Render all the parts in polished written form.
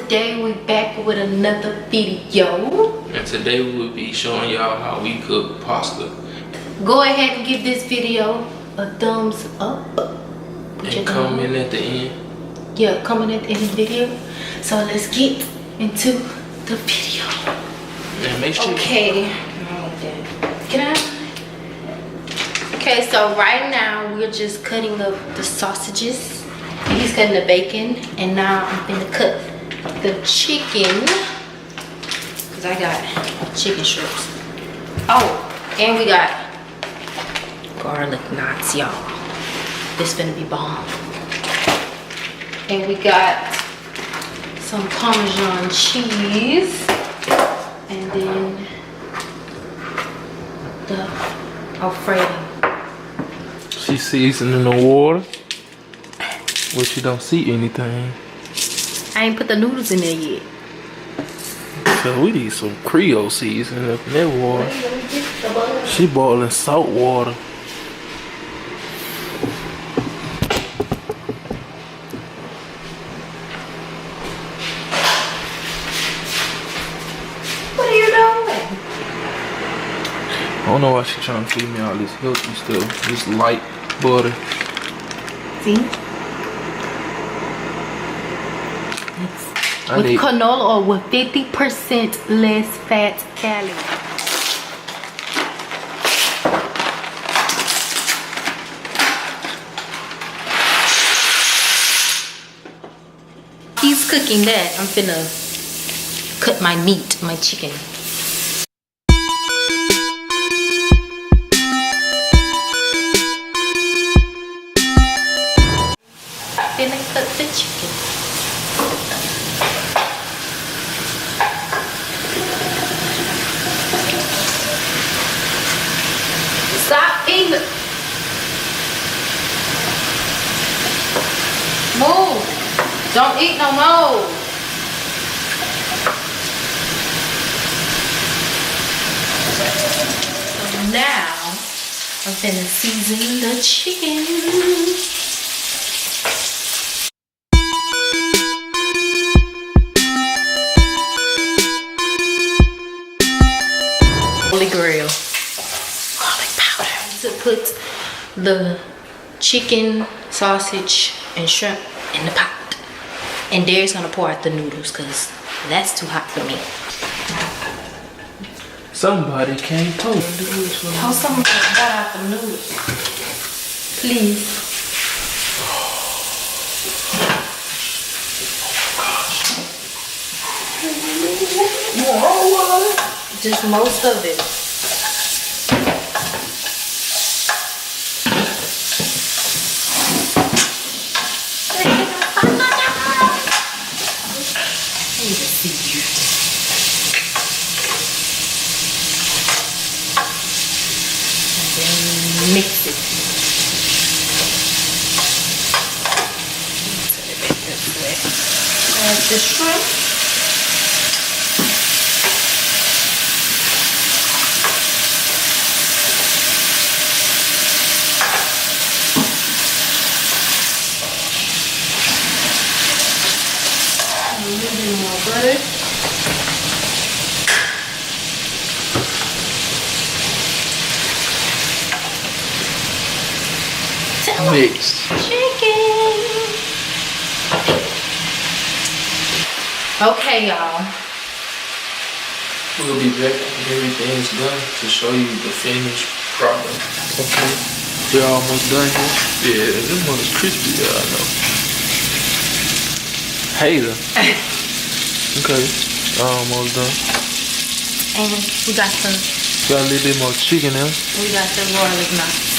today we're back with another video. And today we will be showing y'all how we cook pasta. Go ahead and give this video a thumbs up. And comment at the end. Yeah, comment at the end of the video. So let's get into the video. And make sure. Okay. Can I? Okay, so right now we're just cutting up the sausages. He's cutting the bacon, and now I'm gonna cut the chicken because I got chicken strips. Oh, and we got garlic knots, y'all. This gonna be bomb. And we got some Parmesan cheese, and then the Alfredo. She's seasoning the water, but she don't see anything. I ain't put the noodles in there yet. So we need some Creole seasoning up in that water. She boiling salt water. What are you doing? I don't know why she's trying to feed me all this healthy stuff. This light butter. See? With canola oil with 50% less fat calories. He's cooking that. I'm finna cut my meat, my chicken. Finna cut the chicken. Stop eating. Move. Don't eat no more. So now I'm finna season the chicken. Holy grail. Garlic powder. To put the chicken, sausage, and shrimp in the pot. And Darius gonna pour out the noodles because that's too hot for me. Somebody can't pour. How someone can pour out the noodles? Please. Just most of it. And then mix it. Add the shrimp. A little bit more butter. Mix. Chicken. Okay, y'all. We'll be back when everything's done to show you the finished product. Okay. We're almost done here. Yeah, this one is crispy, yeah, I know. Hater. Okay, almost done. And we got some. Got a little bit more chicken in. We got the garlic knots.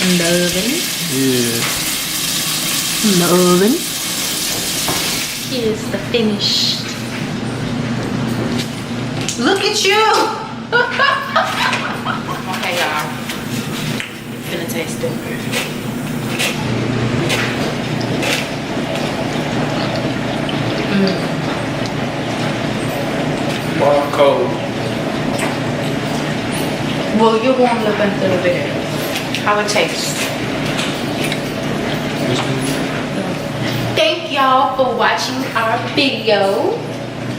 And the oven. Yeah. In the oven. Here's the finished. Look at you! Okay, y'all. Finna taste it. Bar cold. Well, you warm it up into the bed. How it tastes. Thank you. y'all for watching our video.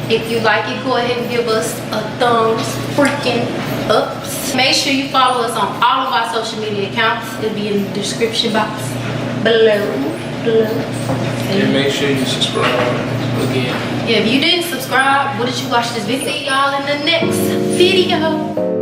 If you like it, go ahead and give us a thumbs freaking up. Make sure you follow us on all of our social media accounts. It'll be in the description box below. And make sure you subscribe again. Yeah, if you didn't subscribe, what did you watch this video? See y'all in the next video.